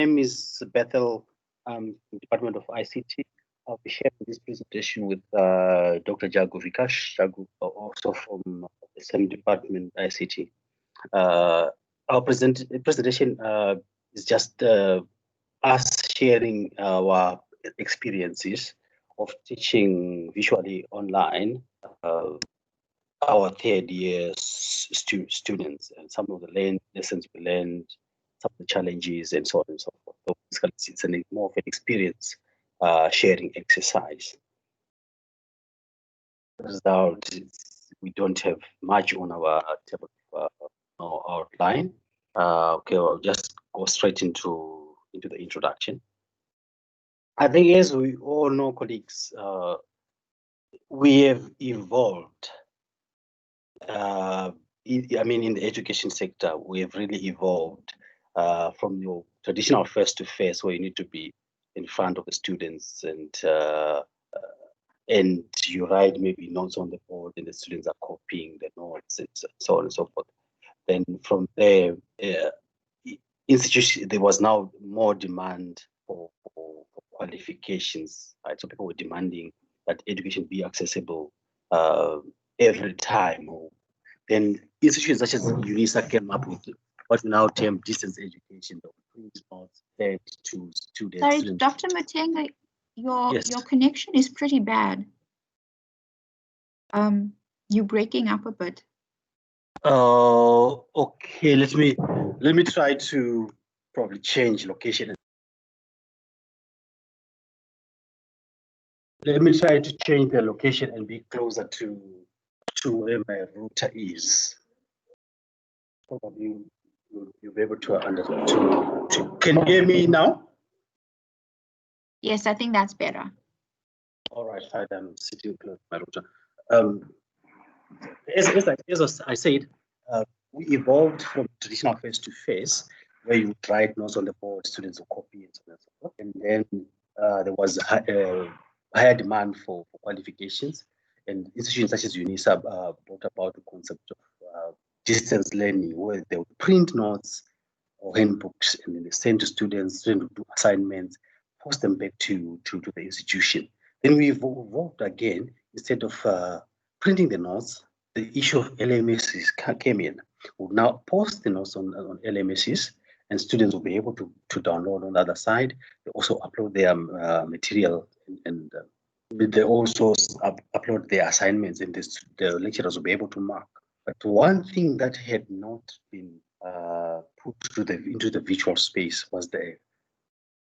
name is Bethel, Department of ICT. I'll be sharing this presentation with Dr. Jagu Vikash, Jagu, also from the same department, ICT. Our presentation is just us sharing our experiences of teaching visually online our third year students, and some of the lessons we learned, some of the challenges, and so on and so forth. So basically, it's more of an experience sharing exercise. Result is we don't have much on our table outline. Okay, I'll just go straight into the introduction. I think, as we all know, colleagues, we have evolved. I mean, in the education sector, we have really evolved from your traditional face-to-face, where you need to be in front of the students and you write maybe notes on the board, and the students are copying the notes and so on and so forth. Then from there, there was now more demand for qualifications, right? So people were demanding that education be accessible every time. Then institutions such as UNISA came up with what we now term distance education, to students. Sorry, Dr. Matenga, your connection is pretty bad. You're breaking up a bit. Okay. Let me try to probably change location. Let me try to change the location and be closer to where my router is. Probably you'll be able to understand. Can you hear me now? Yes, I think that's better. All right, fine. I'm sitting close to my router. As I said, we evolved from traditional face-to-face, where you write notes on the board, students will copy and so on and so forth. And then there was higher demand for qualifications, and institutions such as UNISA brought about the concept of distance learning, where they would print notes or handbooks and then they send to students, students would do assignments, post them back to the institution. Then we evolved again. Instead of printing the notes, the issue of LMSs came in. We'll now post the notes on LMSs, and students will be able to download on the other side. They also upload their material, and they also upload their assignments, and the lecturers will be able to mark. But one thing that had not been put into the virtual space was the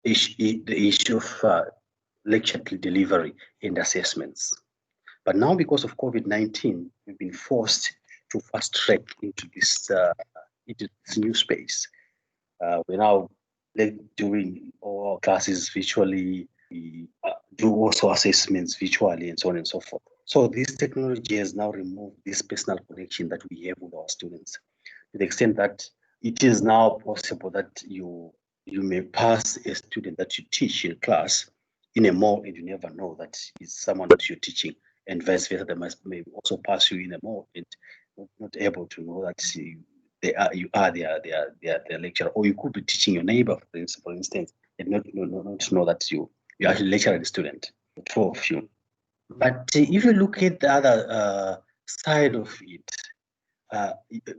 issue of lecture delivery and assessments. But now, because of COVID-19, we've been forced to fast track into this new space. We're now doing all our classes virtually. We do also assessments virtually, and so on and so forth. So this technology has now removed this personal connection that we have with our students, to the extent that it is now possible that you may pass a student that you teach in class in a mall and you never know that it's someone that you're teaching, and vice versa. They may also pass you in a mall and not able to know that you are their lecturer, or you could be teaching your neighbor, for instance, and not know that you actually lecturing the student, two of you. But if you look at the other side of it,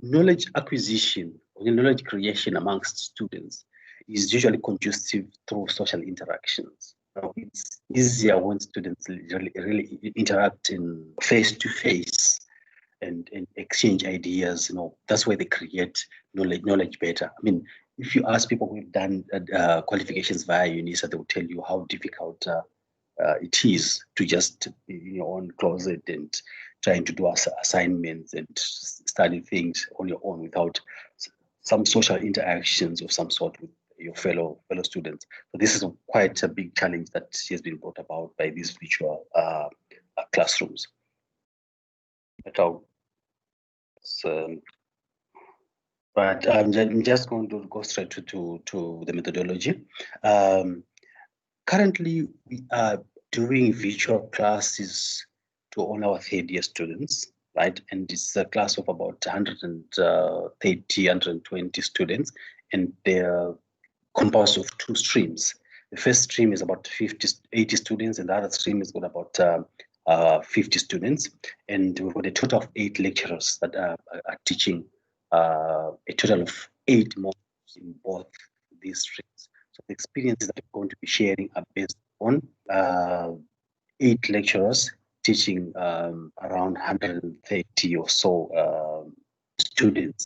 knowledge acquisition or knowledge creation amongst students is usually conducive through social interactions. Now, it's easier when students really interact in face-to-face and exchange ideas. That's where they create knowledge better. I mean, if you ask people who've done qualifications via UNISA, they will tell you how difficult it is to just in your own closet and trying to do assignments and study things on your own without some social interactions of some sort with your fellow students. So this is quite a big challenge that has been brought about by these virtual classrooms. But I'm just going to go straight to the methodology. Currently, we are doing virtual classes to all our third year students, right? And it's a class of about 130, 120 students, and composed of two streams. The first stream is about 80 students, and the other stream is got about 50 students. And we've got a total of 8 lecturers that are teaching a total of 8 modules in both these streams. So the experiences that we're going to be sharing are based on 8 lecturers teaching around 130 or so students,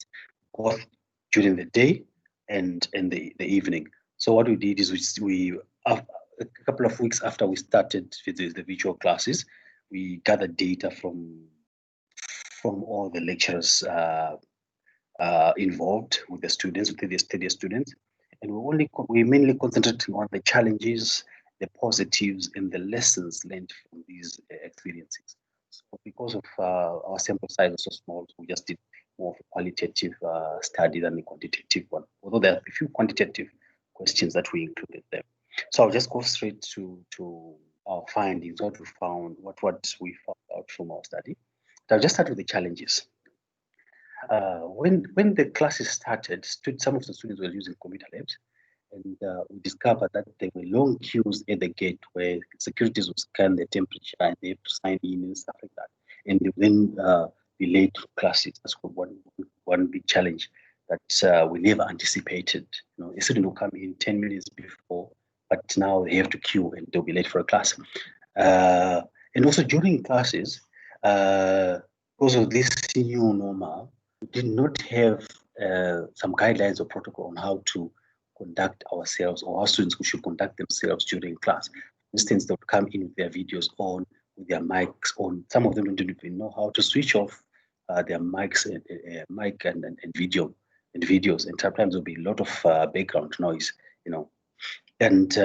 both during the day and in the evening. So what we did is we a couple of weeks after we started with the virtual classes, we gathered data from all the lecturers involved with the students, with the study students, and we mainly concentrated on the challenges, the positives, and the lessons learned from these experiences. So because of our sample size was so small, we just did more of a qualitative study than a quantitative one, although there are a few quantitative questions that we included there. So I'll just go straight to our findings, what we found, what we found out from our study. So I'll just start with the challenges. When the classes started, some of the students were using computer labs, and we discovered that there were long queues at the gate where securities would scan the temperature and they have to sign in and stuff like that. And they then be late for classes. That's one big challenge that we never anticipated. You know, a student will come in 10 minutes before, but now they have to queue and they'll be late for a class. And also during classes, because of this new normal, we did not have some guidelines or protocol on how to conduct ourselves, or our students who should conduct themselves during class. For instance, they would come in with their videos on, with their mics on. Some of them don't even know how to switch off their mics and mic and video and videos. And sometimes there'll be a lot of background noise, you know. And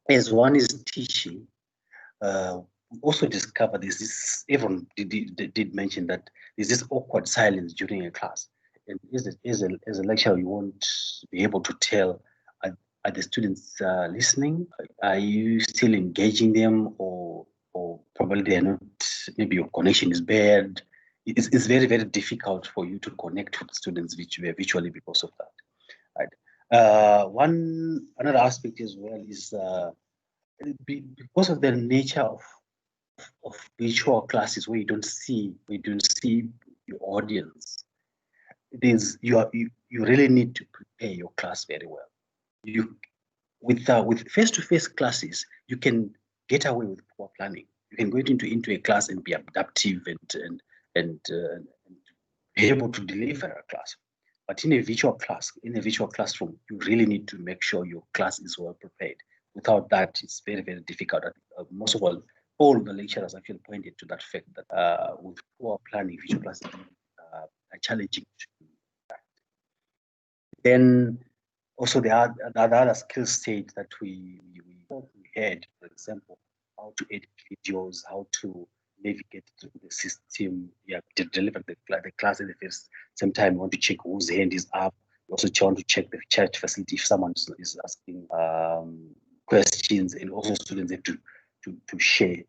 as one is teaching, also discover this, everyone did mention that there's this awkward silence during a class. And as a lecturer, you won't be able to tell, are the students listening? Are you still engaging them, or probably they're not, maybe your connection is bad. It's very, very difficult for you to connect with students virtually because of that. Right. Another aspect as well is because of the nature of virtual classes where you don't see your audience. You really need to prepare your class very well. With face-to-face classes, you can get away with poor planning. You can go into a class and be adaptive and be able to deliver a class. But in a virtual classroom, you really need to make sure your class is well prepared. Without that, it's very, very difficult. Most of all the lecturers actually pointed to that fact that with poor planning, virtual classes are challenging. Then also the other skill set that we had, for example, how to edit videos, how to navigate through the system, to deliver the class at the first same time. You want to check whose hand is up. You also want to check the chat facility if someone is asking questions, and also students have to share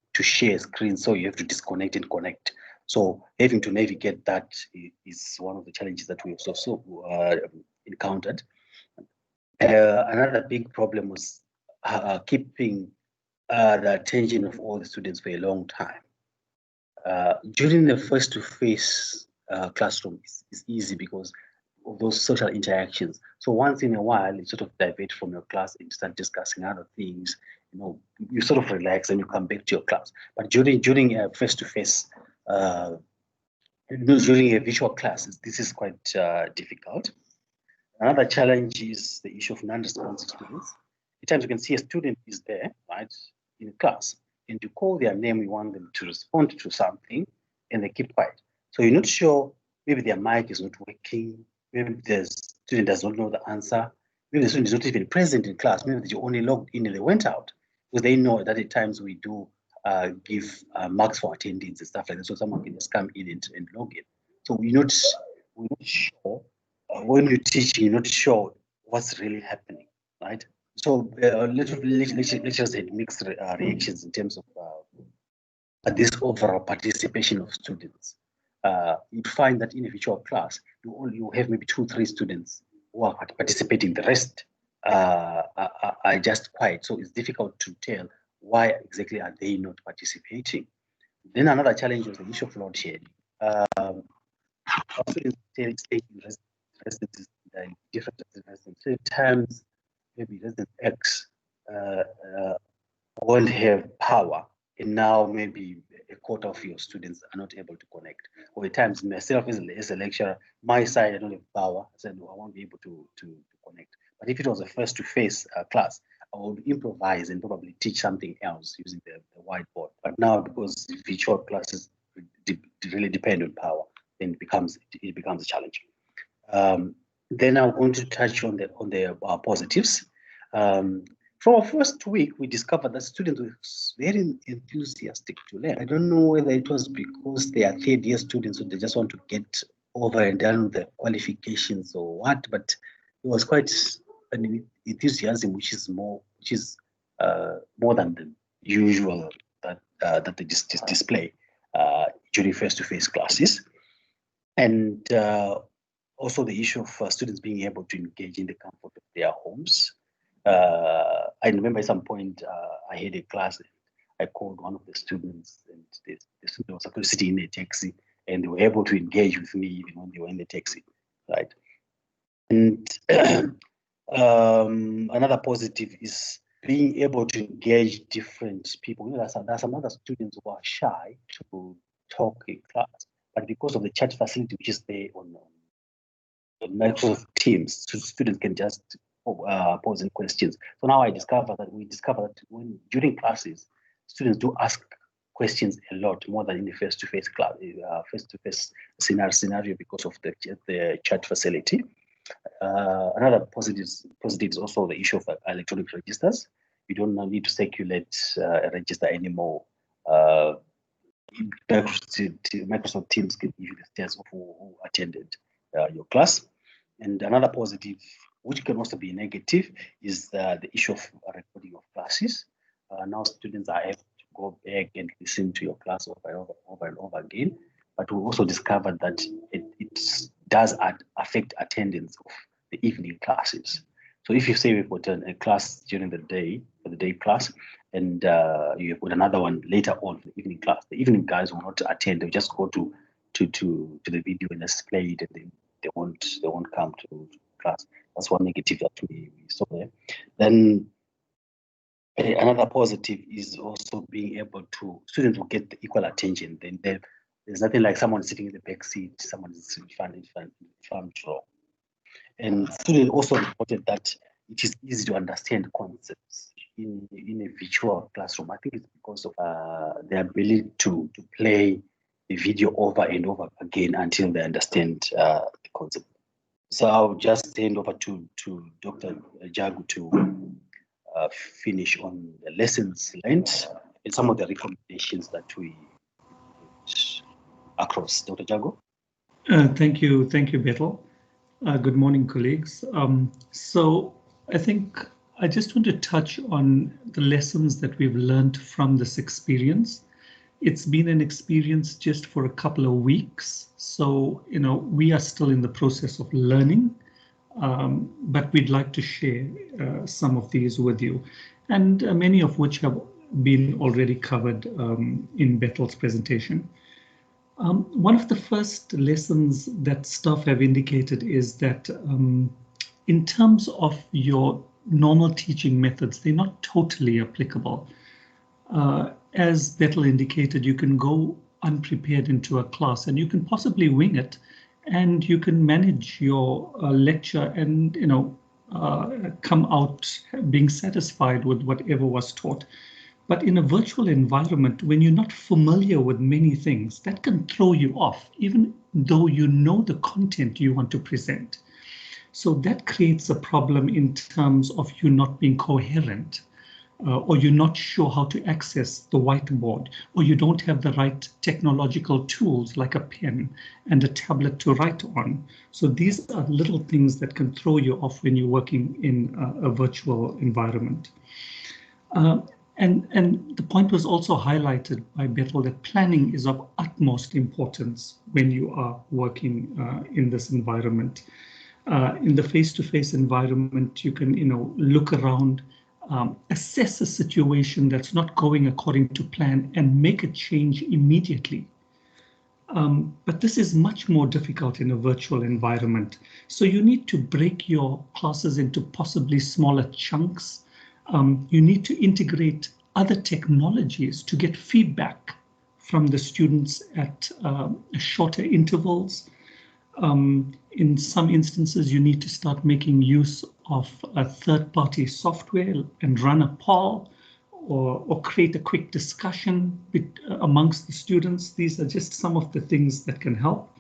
screens, so you have to disconnect and connect. So having to navigate that is one of the challenges that we also encountered. Another big problem was keeping the attention of all the students for a long time. During the face-to-face classroom, it's easy because of those social interactions. So once in a while, you sort of divert from your class and start discussing other things. You know, you sort of relax and you come back to your class. But during a face-to-face, during a virtual class, this is quite difficult. Another challenge is the issue of non-responsive students. At times you can see a student is there, right, in class, and you call their name, you want them to respond to something, and they keep quiet. So you're not sure, maybe their mic is not working, maybe the student does not know the answer, maybe the student is not even present in class, maybe they only logged in and they went out, because they know that at times we do give marks for attendance and stuff like that, so someone can just come in and log in. So we're not sure. When you're teaching, you're not sure what's really happening, right? So lecturers had mixed reactions in terms of this overall participation of students. You'd find that in a virtual class, you have maybe 2-3 students who are participating. The rest are just quiet. So it's difficult to tell why exactly are they not participating. Then another challenge was the issue of load shedding. Students stay in residences in different residences. Sometimes maybe resident X won't have power, and now maybe a quarter of your students are not able to connect. Or at times, myself as a lecturer, my side I don't have power. I said no, I won't be able to connect. But if it was a face-to-face class, I would improvise and probably teach something else using the whiteboard. But now, because virtual classes really depend on power, then it becomes a challenge. Then I'm going to touch on the positives. From our first week, we discovered that students were very enthusiastic to learn. I don't know whether it was because they are third-year students, so they just want to get over and done with the qualifications or what, but it was quite an enthusiasm which is more than the usual that they just display during face-to-face classes. And also the issue of students being able to engage in the comfort of their homes. I remember at some point I had a class. I called one of the students, and the student was actually sitting in a taxi, and they were able to engage with me even when they were in the taxi, right? And another positive is being able to engage different people. You know, there are some other students who are shy to talk in class, but because of the chat facility which is there on Microsoft Teams, so students can just pose in questions. So now we discovered that during classes, students do ask questions a lot more than in the face-to-face class, face-to-face scenario because of the chat facility. Another positive is also the issue of electronic registers. You don't need to circulate a register anymore. Microsoft Teams can give you the stats of who attended your class. And another positive, which can also be negative, is the issue of recording of classes. Now students are able to go back and listen to your class over and over again. But we also discovered that it does affect attendance of the evening classes. So if you say we've got a class during the day, for the day class, and you've got another one later on for the evening class, the evening guys will not attend. They'll just go to the video and just play it, and they won't come to class. That's one negative that we saw there. Then another positive is also being able to, students will get the equal attention. Then there's nothing like someone sitting in the back seat, someone is in front row. And students also reported that it is easy to understand concepts in a virtual classroom. I think it's because of the ability to play the video over and over again until they understand the concept. So I'll just hand over to Dr. Jagu to finish on the lessons learned and some of the recommendations that we put across. Dr. Jagu? Thank you, Bethel. Good morning, colleagues. So I think I just want to touch on the lessons that we've learned from this experience. It's been an experience just for a couple of weeks, so we are still in the process of learning, but we'd like to share some of these with you, and many of which have been already covered in Bethel's presentation. One of the first lessons that staff have indicated is that in terms of your normal teaching methods, they're not totally applicable. As Bethel indicated, you can go unprepared into a class and you can possibly wing it, and you can manage your lecture and come out being satisfied with whatever was taught. But in a virtual environment, when you're not familiar with many things, that can throw you off, even though you know the content you want to present. So that creates a problem in terms of you not being coherent, or you're not sure how to access the whiteboard, or you don't have the right technological tools like a pen and a tablet to write on. So these are little things that can throw you off when you're working in a virtual environment. And the point was also highlighted by Bethel that planning is of utmost importance when you are working in this environment. In the face-to-face environment, you can, look around, assess a situation that's not going according to plan and make a change immediately. But this is much more difficult in a virtual environment. So you need to break your classes into possibly smaller chunks. You need to integrate other technologies to get feedback from the students at shorter intervals. In some instances, you need to start making use of a third-party software and run a poll or create a quick discussion amongst the students. These are just some of the things that can help,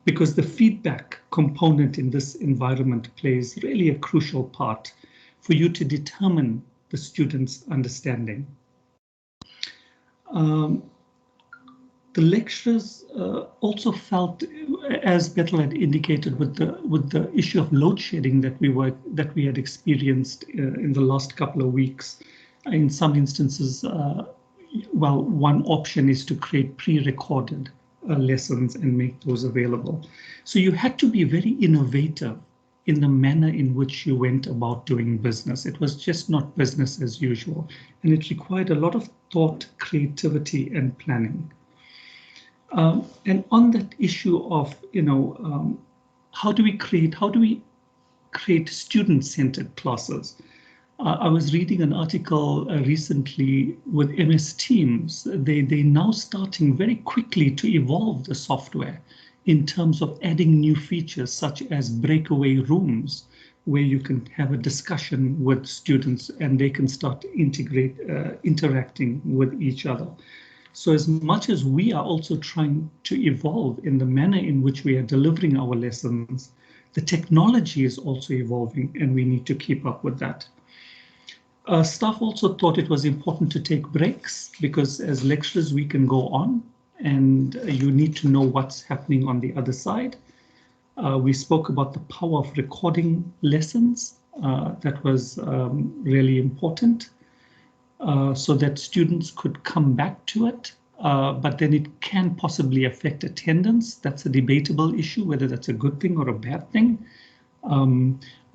because the feedback component in this environment plays really a crucial part for you to determine the students' understanding. The lecturers also felt, as Bethel had indicated, with the issue of load shedding that we had experienced in the last couple of weeks. In some instances, well, one option is to create pre-recorded lessons and make those available. So you had to be very innovative in the manner in which you went about doing business. It was just not business as usual, and it required a lot of thought, creativity, and planning. And on that issue of, how do we create student-centered classes? I was reading an article recently with MS Teams. They're now starting very quickly to evolve the software in terms of adding new features such as breakaway rooms, where you can have a discussion with students and they can start interacting with each other. So as much as we are also trying to evolve in the manner in which we are delivering our lessons, the technology is also evolving and we need to keep up with that. Staff also thought it was important to take breaks because as lecturers we can go on and you need to know what's happening on the other side. We spoke about the power of recording lessons. That was really important. So that students could come back to it, but then it can possibly affect attendance. That's a debatable issue, whether that's a good thing or a bad thing.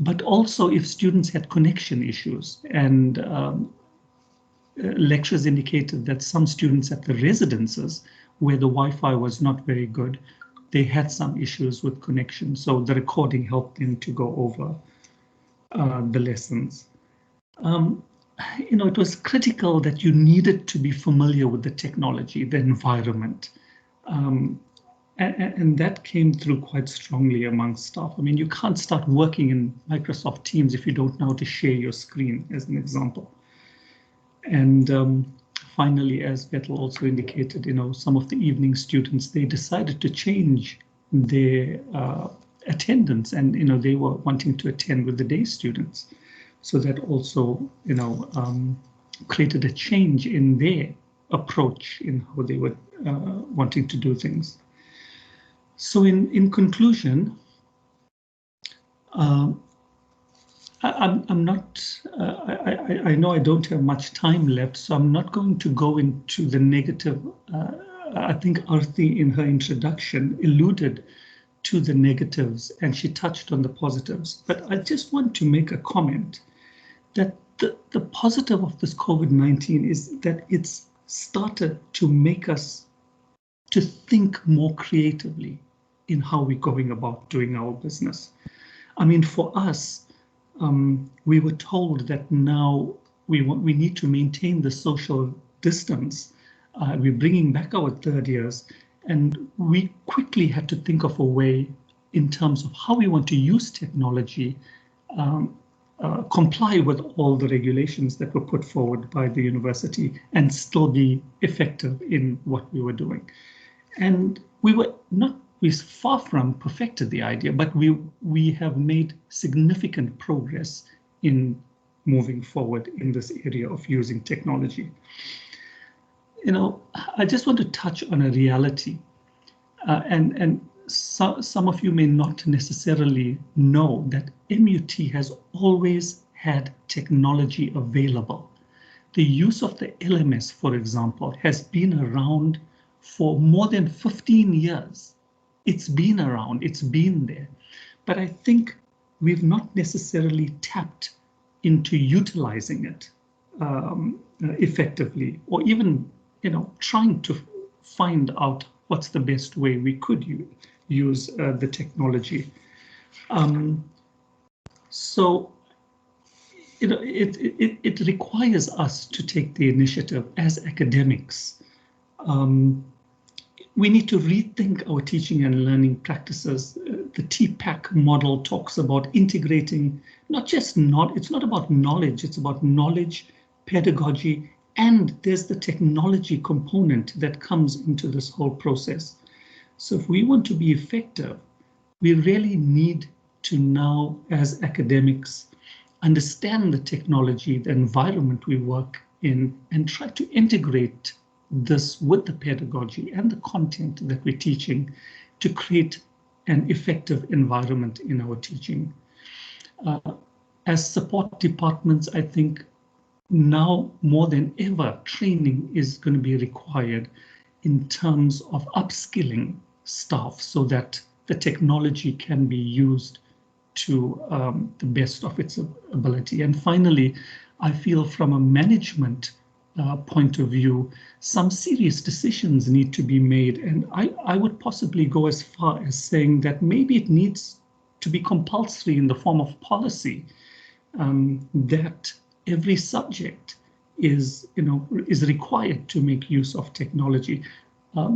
But also if students had connection issues, and lecturers indicated that some students at the residences where the Wi-Fi was not very good, they had some issues with connection. So the recording helped them to go over the lessons. It was critical that you needed to be familiar with the technology, the environment. And that came through quite strongly among staff. I mean, you can't start working in Microsoft Teams if you don't know how to share your screen, as an example. And finally, as Bethel also indicated, some of the evening students, they decided to change their attendance, and they were wanting to attend with the day students. So that also, created a change in their approach in how they were wanting to do things. So in conclusion, I'm not, I know I don't have much time left, so I'm not going to go into the negative. I think Arthi in her introduction alluded to the negatives and she touched on the positives, but I just want to make a comment that the positive of this COVID-19 is that it's started to make us to think more creatively in how we're going about doing our business. I mean, for us, we were told that now we need to maintain the social distance. We're bringing back our third years, and we quickly had to think of a way in terms of how we want to use technology, comply with all the regulations that were put forward by the university and still be effective in what we were doing. And we far from perfected the idea, but we have made significant progress in moving forward in this area of using technology. I just want to touch on a reality, some of you may not necessarily know that MUT has always had technology available. The use of the LMS, for example, has been around for more than 15 years. It's been around, it's been there. but I think we've not necessarily tapped into utilizing it effectively, or even, trying to find out what's the best way we could use the technology. So, it requires us to take the initiative as academics. We need to rethink our teaching and learning practices. The TPACK model talks about integrating it's not about knowledge, it's about knowledge, pedagogy, and there's the technology component that comes into this whole process. So if we want to be effective, we really need to now, as academics, understand the technology, the environment we work in, and try to integrate this with the pedagogy and the content that we're teaching to create an effective environment in our teaching. As support departments, I think now more than ever, training is going to be required in terms of upskilling staff so that the technology can be used to the best of its ability. And finally, I feel from a management point of view, some serious decisions need to be made. And I would possibly go as far as saying that maybe it needs to be compulsory in the form of policy, that every subject is required to make use of technology,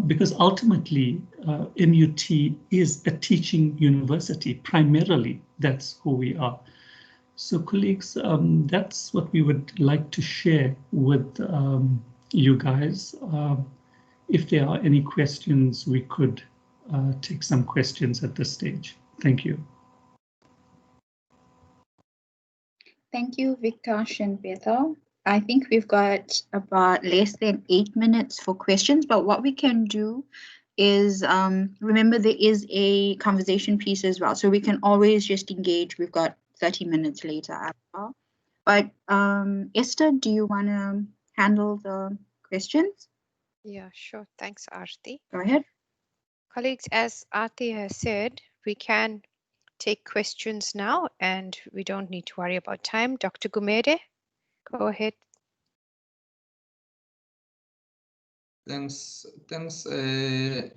because ultimately MUT is a teaching university. Primarily, that's who we are. So colleagues, that's what we would like to share with you guys. If there are any questions, we could take some questions at this stage. Thank you. Thank you, Viktash and Bethel. I think we've got about less than 8 minutes for questions, but what we can do is, remember there is a conversation piece as well, so we can always just engage. We've got 30 minutes later as well. But Esther, do you want to handle the questions? Yeah, sure. Thanks, Aarti. Go ahead. Colleagues, as Aarti has said, we can take questions now and we don't need to worry about time. Dr. Gumede, go ahead. Thanks, Dr.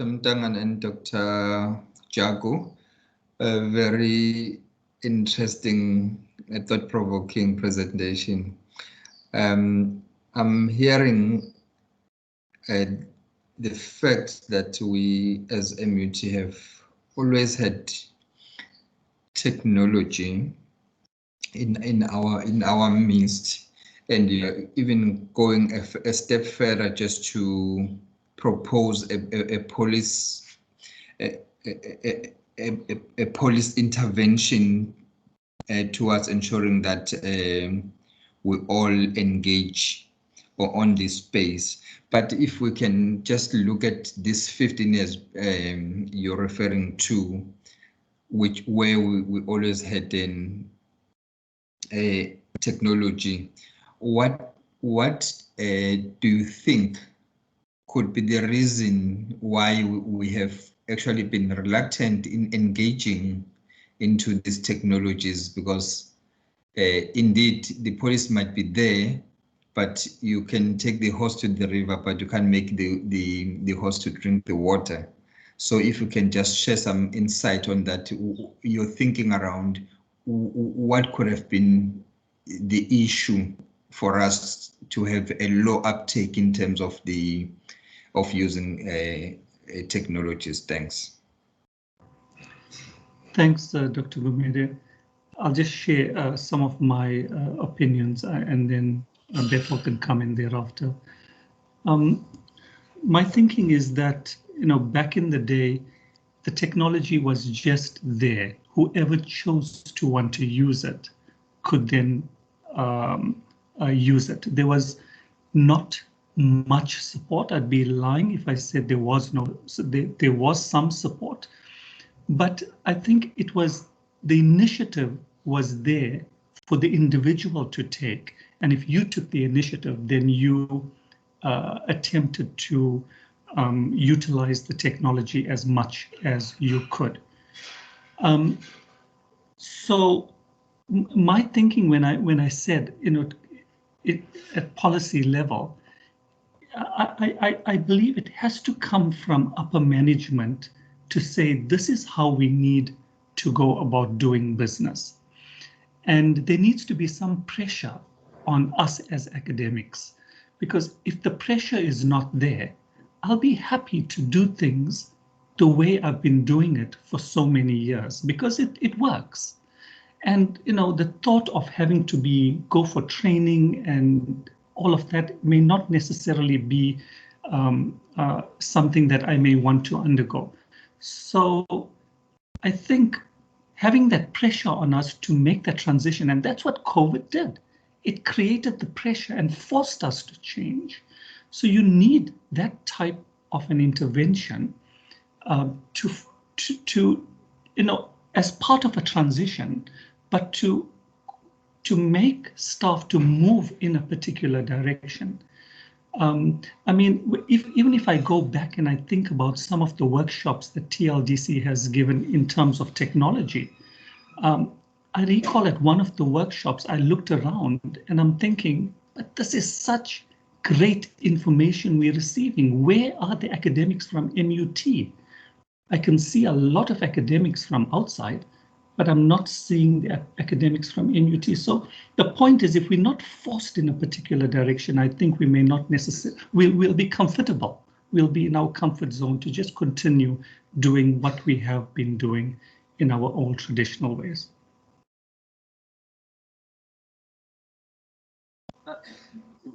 Mtangan and Dr. Jago. A very interesting, thought-provoking presentation. I'm hearing the fact that we as MUT have always had technology in our midst, and even going a step further, just to propose a police intervention towards ensuring that we all engage on this space. But if we can just look at this 15 years you're referring to, where we always had a technology, what do you think could be the reason why we have actually been reluctant in engaging into these technologies? Because indeed the police might be there, but you can take the horse to the river, but you can't make the horse to drink the water. So if you can just share some insight on that, your thinking around what could have been the issue for us to have a low uptake in terms of using technologies. Thanks. Thanks, Dr. Gumede. I'll just share some of my opinions, and then Bethel can come in thereafter. My thinking is that, back in the day, the technology was just there. Whoever chose to want to use it could then use it. There was not much support. I'd be lying if I said there was no. So there was some support, but I think it was the initiative was there for the individual to take. And if you took the initiative, then you attempted to utilize the technology as much as you could. So my thinking when I said, at policy level, I believe it has to come from upper management to say this is how we need to go about doing business. And there needs to be some pressure on us as academics, because if the pressure is not there, I'll be happy to do things the way I've been doing it for so many years, because it works. And the thought of having to go for training and all of that may not necessarily be something that I may want to undergo. So I think having that pressure on us to make that transition, and that's what COVID did. It created the pressure and forced us to change. So you need that type of an intervention to as part of a transition, but to make staff to move in a particular direction. I mean, even if I go back and I think about some of the workshops that TLDC has given in terms of technology, I recall at one of the workshops, I looked around and I'm thinking, but this is such great information we're receiving. Where are the academics from MUT? I can see a lot of academics from outside, but I'm not seeing the academics from MUT. So the point is, if we're not forced in a particular direction, I think we may not necessarily, we'll be comfortable. We'll be in our comfort zone to just continue doing what we have been doing in our own traditional ways.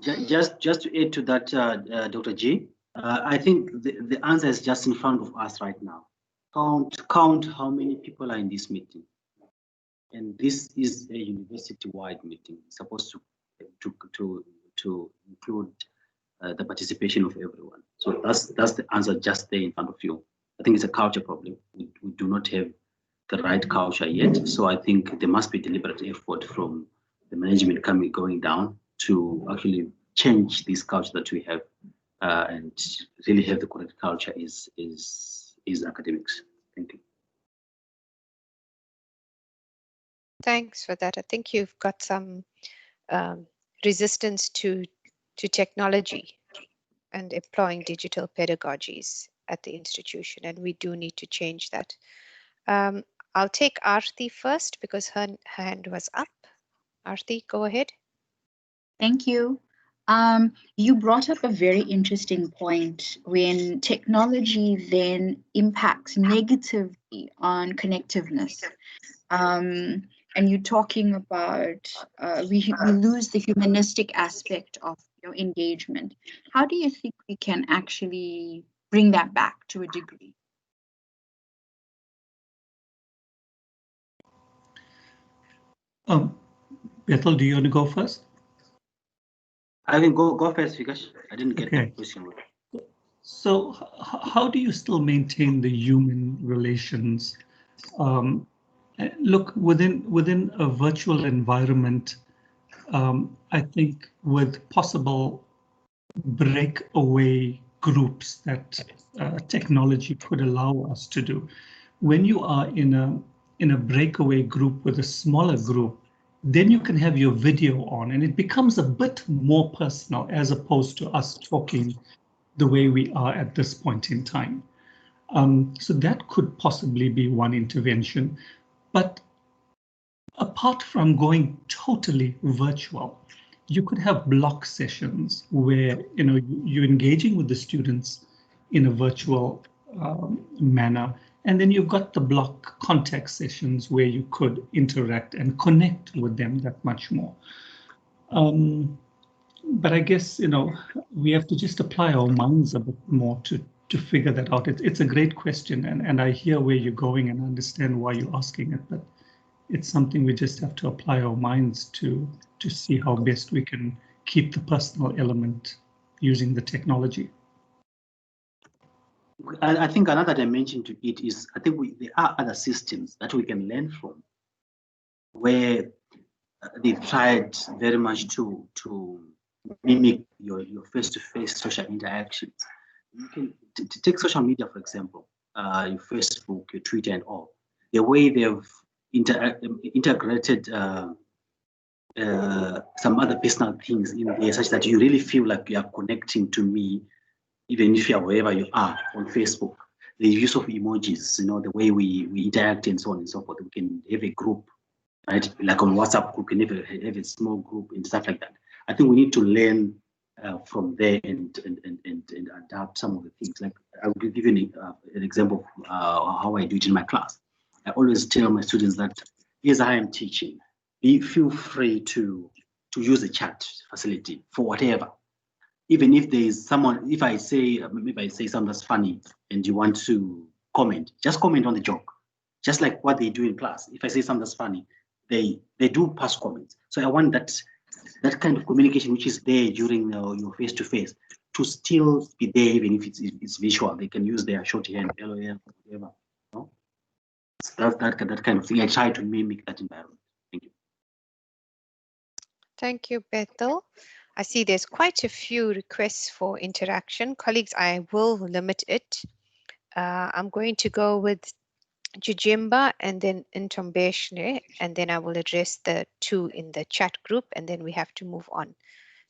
Just to add to that, Dr. G, I think the answer is just in front of us right now. Count how many people are in this meeting. And this is a university-wide meeting, supposed to include the participation of everyone. So that's the answer just there in front of you. I think it's a culture problem. We do not have the right culture yet. So I think there must be deliberate effort from the management going down to actually change this culture that we have and really have the correct culture is academics. Thank you. Thanks for that. I think you've got some resistance to technology and employing digital pedagogies at the institution, and we do need to change that. I'll take Aarti first because her hand was up. Aarti, go ahead. Thank you. You brought up a very interesting point when technology then impacts negatively on connectiveness. And you're talking about we lose the humanistic aspect of engagement. How do you think we can actually bring that back to a degree? Bethel, do you want to go first? I can go first because I didn't get the question. So how do you still maintain the human relations? Look, within a virtual environment, I think with possible breakaway groups that technology could allow us to do. When you are in a breakaway group with a smaller group, then you can have your video on and it becomes a bit more personal as opposed to us talking the way we are at this point in time. So that could possibly be one intervention. But apart from going totally virtual, you could have block sessions where you're engaging with the students in a virtual manner, and then you've got the block contact sessions where you could interact and connect with them that much more. But I guess we have to just apply our minds a bit more to figure that out. It's a great question, and I hear where you're going and understand why you're asking it, but it's something we just have to apply our minds to see how best we can keep the personal element using the technology. I think another dimension to it is, I think there are other systems that we can learn from where they've tried very much to mimic your face-to-face social interactions. You can take social media, for example, your Facebook, your Twitter and all. the way they've integrated some other personal things in there, such that you really feel like you are connecting to me, even if you are wherever you are on Facebook. The use of emojis, the way we interact and so on and so forth. We can have a group, right? Like on WhatsApp, we can have a small group and stuff like that. I think we need to learn from there and adapt some of the things. Like I will give you an example of how I do it in my class. I always tell my students that as I am teaching, feel free to use the chat facility for whatever. Even if there is someone, if I say something that's funny and you want to comment, just comment on the joke. Just like what they do in class. If I say something that's funny, they do pass comments. So I want that kind of communication which is there during your face-to-face to still be there, even if it's visual. They can use their shorthand, LOL, whatever. That kind of thing. I try to mimic that environment. Thank you. Thank you, Bethel. I see there's quite a few requests for interaction. Colleagues, I will limit it. I'm going to go with Jujimba and then Ntombeshne, and then I will address the two in the chat group, and then we have to move on.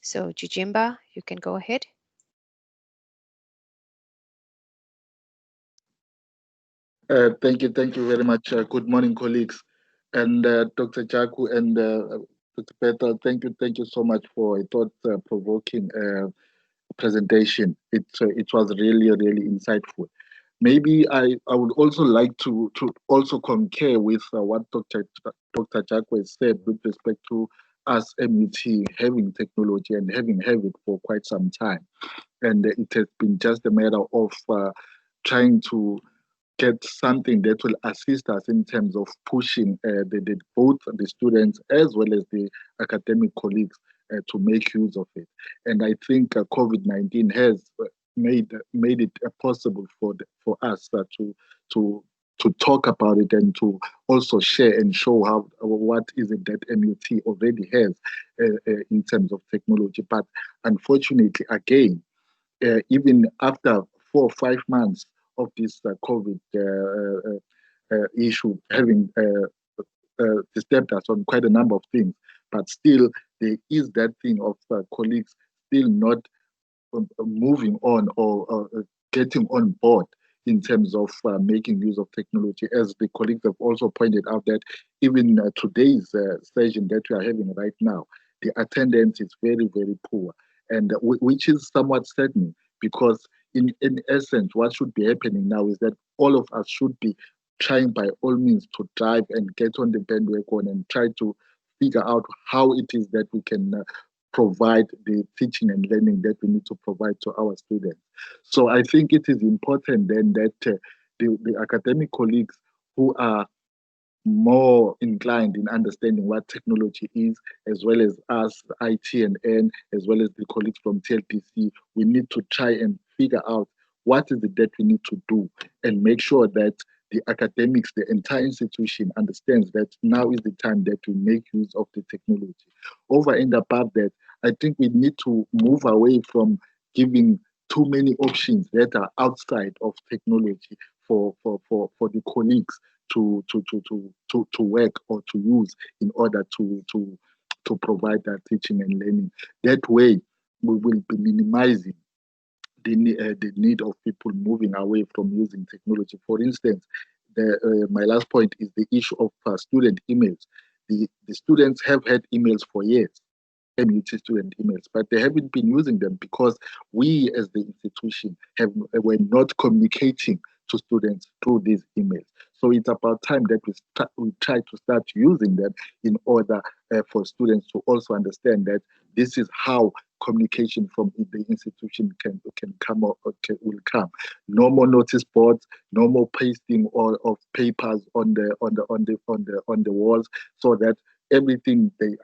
So Jujimba, you can go ahead. Thank you very much. Good morning, colleagues, and Dr. Jaku and Dr. Petal. Thank you so much for a thought-provoking presentation. It was really insightful. Maybe I would also like to also concur with what Dr. Jaku has said with respect to us MUT having technology and having had it for quite some time, and it has been just a matter of trying to get something that will assist us in terms of pushing both the students as well as the academic colleagues to make use of it. And I think COVID-19 has made it possible for us to talk about it and to also share and show what is it that MUT already has in terms of technology. But unfortunately, again, even after 4 or 5 months of this COVID issue having disturbed us on quite a number of things, but still there is that thing of colleagues still not moving on or getting on board in terms of making use of technology. As the colleagues have also pointed out, that even today's session that we are having right now, the attendance is very poor, and which is somewhat saddening, because in essence, what should be happening now is that all of us should be trying by all means to drive and get on the bandwagon and try to figure out how it is that we can provide the teaching and learning that we need to provide to our students. So I think it is important then that the academic colleagues who are more inclined in understanding what technology is, as well as us, IT&N, as well as the colleagues from TLPC, we need to try and figure out what is it that we need to do and make sure that the academics, the entire institution understands that now is the time that we make use of the technology. Over and above that, I think we need to move away from giving too many options that are outside of technology for the colleagues to work or to use in order to provide that teaching and learning. That way, we will be minimizing the need of people moving away from using technology. For instance, my last point is the issue of student emails. The students have had emails for years, MUT student emails, but they haven't been using them because we as the institution were not communicating to students through these emails. So it's about time that we try to start using them in order for students to also understand that this is how communication from the institution can come or will come. No more notice boards, no more pasting of papers on the walls, so that everything they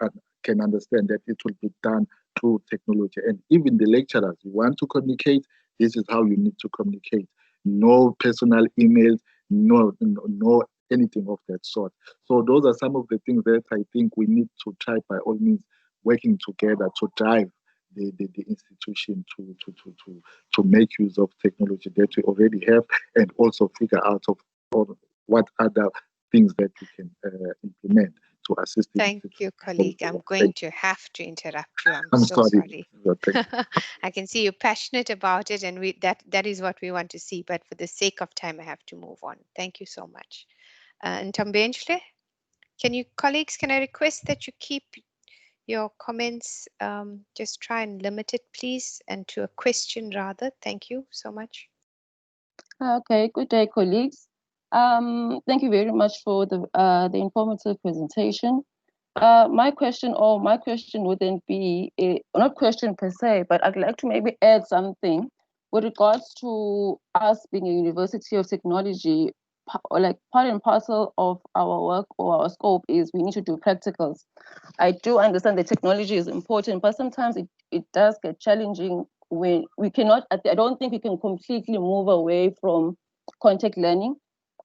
can understand that it will be done through technology. And even the lecturers, you want to communicate, this is how you need to communicate. No personal emails, no anything of that sort. So those are some of the things that I think we need to try by all means working together to drive the institution to make use of technology that we already have, and also figure out of what other things that we can implement to assist. Thank you, colleague. I'm going to have to interrupt you. I'm so sorry. I can see you're passionate about it, and that is what we want to see. But for the sake of time, I have to move on. Thank you so much. Ntambenshle, colleagues, can I request that you keep your comments, just try and limit it, please, and to a question rather. Thank you so much. Okay, good day, colleagues. Thank you very much for the informative presentation. My question would then be, not question per se, but I'd like to maybe add something with regards to us being a University of Technology. Like part and parcel of our work or our scope is we need to do practicals. I do understand that technology is important, but sometimes it does get challenging when we cannot, I don't think we can completely move away from contact learning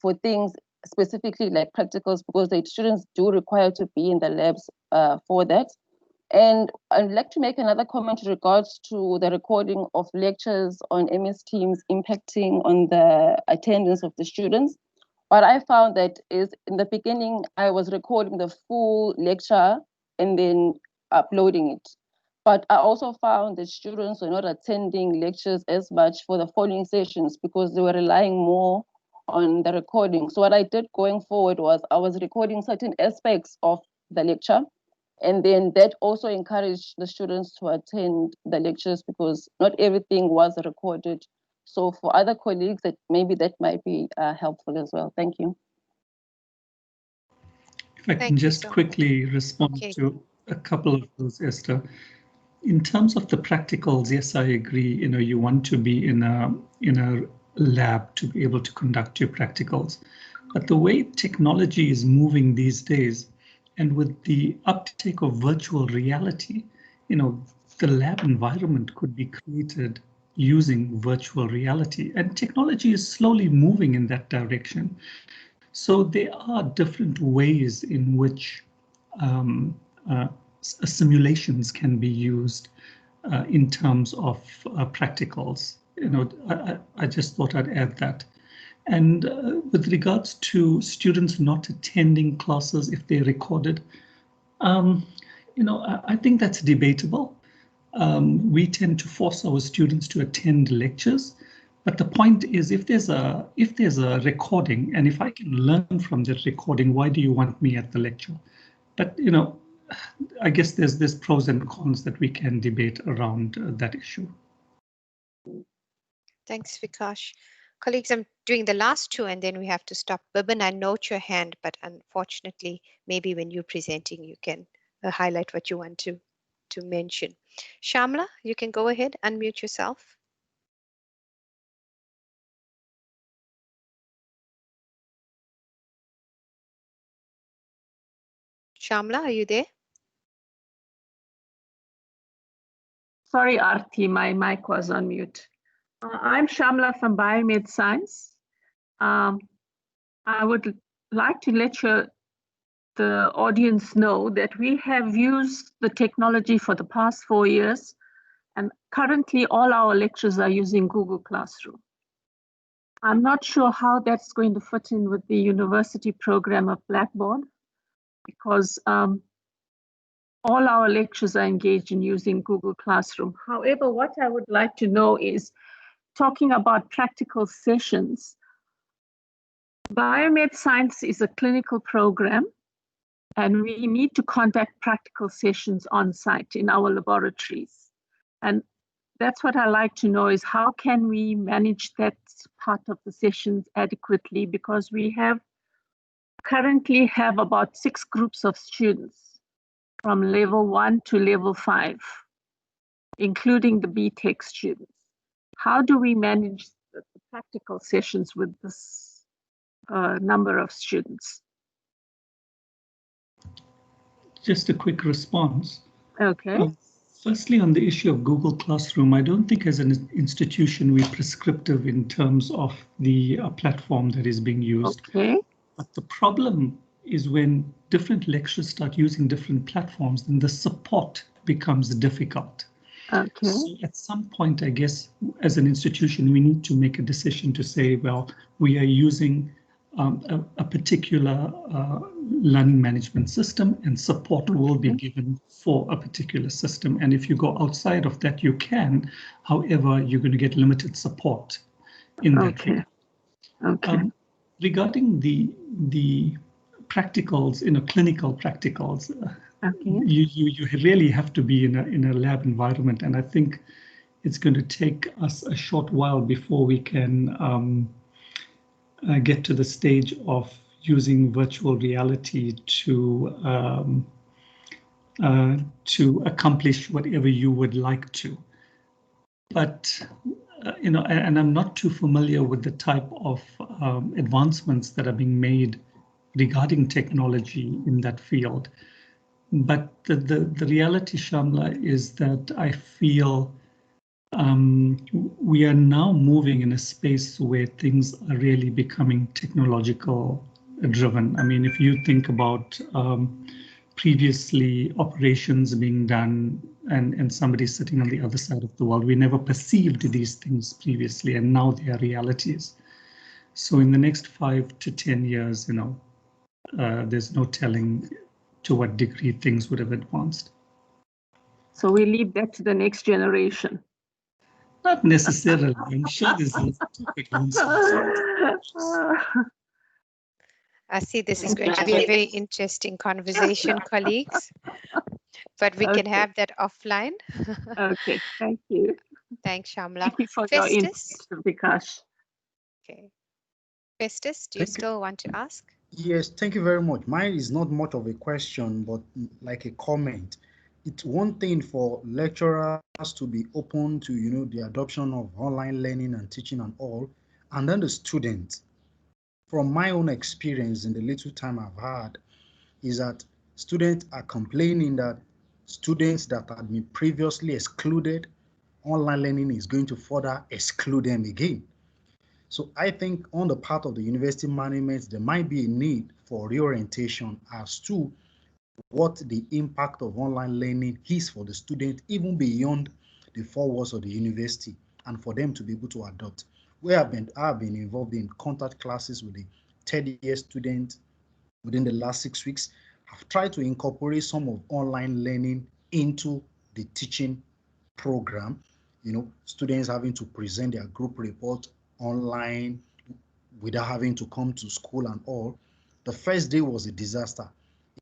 for things specifically like practicals, because the students do require to be in the labs for that. And I'd like to make another comment in regards to the recording of lectures on MS Teams impacting on the attendance of the students. What I found that is in the beginning, I was recording the full lecture and then uploading it. But I also found that students were not attending lectures as much for the following sessions because they were relying more on the recording. So what I did going forward was I was recording certain aspects of the lecture, and then that also encouraged the students to attend the lectures because not everything was recorded. So for other colleagues, that maybe that might be helpful as well. Thank you. If I can just quickly respond to a couple of those, Esther. In terms of the practicals, yes, I agree. You want to be in a lab to be able to conduct your practicals. But the way technology is moving these days, and with the uptake of virtual reality, the lab environment could be created using virtual reality, and technology is slowly moving in that direction. So there are different ways in which simulations can be used in terms of practicals. I just thought I'd add that. And with regards to students not attending classes if they're recorded, I think that's debatable. We tend to force our students to attend lectures, but the point is, if there's a recording, and if I can learn from that recording, why do you want me at the lecture? But I guess there's pros and cons that we can debate around that issue. Thanks, Vikash. Colleagues, I'm doing the last two and then we have to stop. Bibin, I note your hand, but unfortunately, maybe when you're presenting, you can highlight what you want to mention. Shamla, you can go ahead, unmute yourself. Shamla, are you there? Sorry, Arti, my mic was on mute. I'm Shamla from Biomed Science. I would like to let the audience know that we have used the technology for the past 4 years, and currently all our lectures are using Google Classroom. I'm not sure how that's going to fit in with the university program of Blackboard, because all our lectures are engaged in using Google Classroom. However, what I would like to know is, talking about practical sessions, Biomed Science is a clinical program, and we need to conduct practical sessions on site in our laboratories. And that's what I like to know is, how can we manage that part of the sessions adequately? Because we currently have about 6 groups of students from level 1 to level 5, including the BTech students. How do we manage the practical sessions with this number of students? Just a quick response. Okay. Firstly, on the issue of Google Classroom, I don't think as an institution we're prescriptive in terms of the platform that is being used. Okay. But the problem is when different lecturers start using different platforms, then the support becomes difficult. Okay. So at some point, I guess, as an institution, we need to make a decision to say, well, we are using a particular learning management system, and support will be given for a particular system. And if you go outside of that, you can. However, you're going to get limited support in that. Okay. Okay. Regarding the practicals, clinical practicals, Okay. you really have to be in a lab environment, and I think it's going to take us a short while before we can get to the stage of using virtual reality to accomplish whatever you would like to. But and I'm not too familiar with the type of advancements that are being made regarding technology in that field. But the reality, Shamla, is that I feel we are now moving in a space where things are really becoming technological driven. I mean, if you think about previously operations being done and somebody sitting on the other side of the world, we never perceived these things previously, and now they are realities. So in the next 5 to 10 years, there's no telling to what degree things would have advanced. So we leave that to the next generation. Not necessarily. I'm sure there's a I see this is going to be a very interesting conversation, colleagues, but we can have that offline. Okay, thank you. Thanks, Shamla. Thank you for your input, Vikash. Okay. Festus, do you still want to ask? Yes, thank you very much. Mine is not much of a question, but like a comment. It's one thing for lecturers to be open to, the adoption of online learning and teaching and all, and then the students. From my own experience in the little time I've had, is that students are complaining that students that had been previously excluded, online learning is going to further exclude them again. So I think on the part of the university management, there might be a need for reorientation as to what the impact of online learning is for the student, even beyond the four walls of the university, and for them to be able to adopt. I've been involved in contact classes with the third-year students within the last 6 weeks. I've tried to incorporate some of online learning into the teaching program. Students having to present their group report online without having to come to school and all. The first day was a disaster.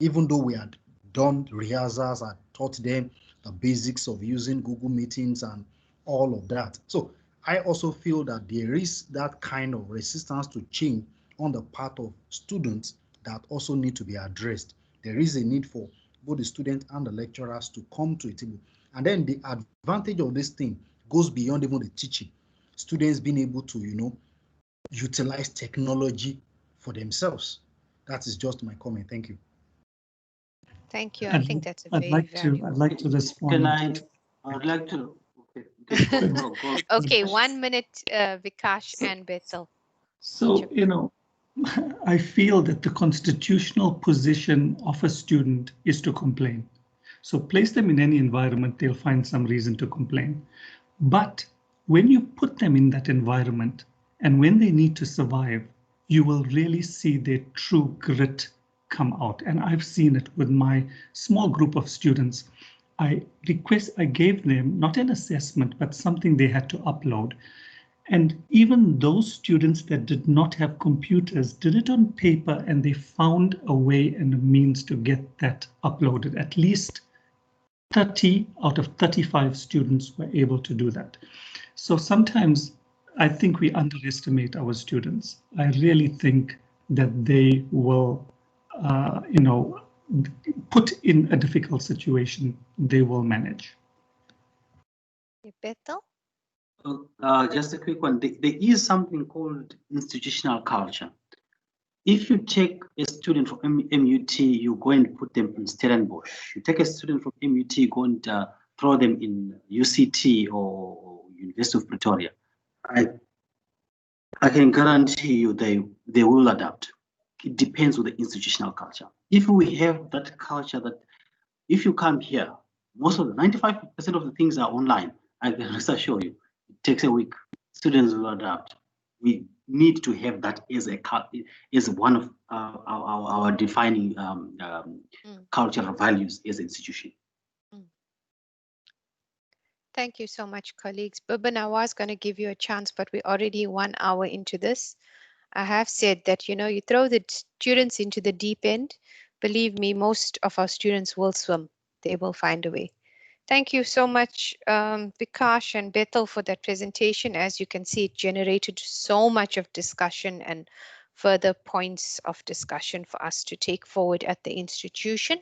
Even though we had done rehearsals, I taught them the basics of using Google Meetings and all of that. So I also feel that there is that kind of resistance to change on the part of students that also need to be addressed. There is a need for both the students and the lecturers to come to a table. And then the advantage of this thing goes beyond even the teaching. Students being able to, utilize technology for themselves. That is just my comment. Thank you. Thank you. I think that's a very I'd like to respond. I'd like to. Okay. Go. Okay, 1 minute, Vikash and Bethel. So, I feel that the constitutional position of a student is to complain. So place them in any environment, they'll find some reason to complain. But when you put them in that environment and when they need to survive, you will really see their true grit come out. And I've seen it with my small group of students. I gave them not an assessment, but something they had to upload. And even those students that did not have computers did it on paper, and they found a way and a means to get that uploaded. At least 30 out of 35 students were able to do that. So sometimes I think we underestimate our students. I really think that they will, put in a difficult situation, they will manage. Bethel? Just a quick one. There is something called institutional culture. If you take a student from MUT, you go and put them in Stellenbosch. You take a student from MUT, you go and throw them in UCT or University of Pretoria. I can guarantee you they will adapt. It depends on the institutional culture. If we have that culture that if you come here, most of the 95% of the things are online, I can assure you, it takes a week. Students will adapt. we need to have that as one of our defining cultural values as an institution. Thank you so much, colleagues. Bibin, I was going to give you a chance, but we're already 1 hour into this. I have said that, you know, you throw the students into the deep end. Believe me, most of our students will swim. They will find a way. Thank you so much, Vikash and Bethel, for that presentation. As you can see, it generated so much of discussion and further points of discussion for us to take forward at the institution.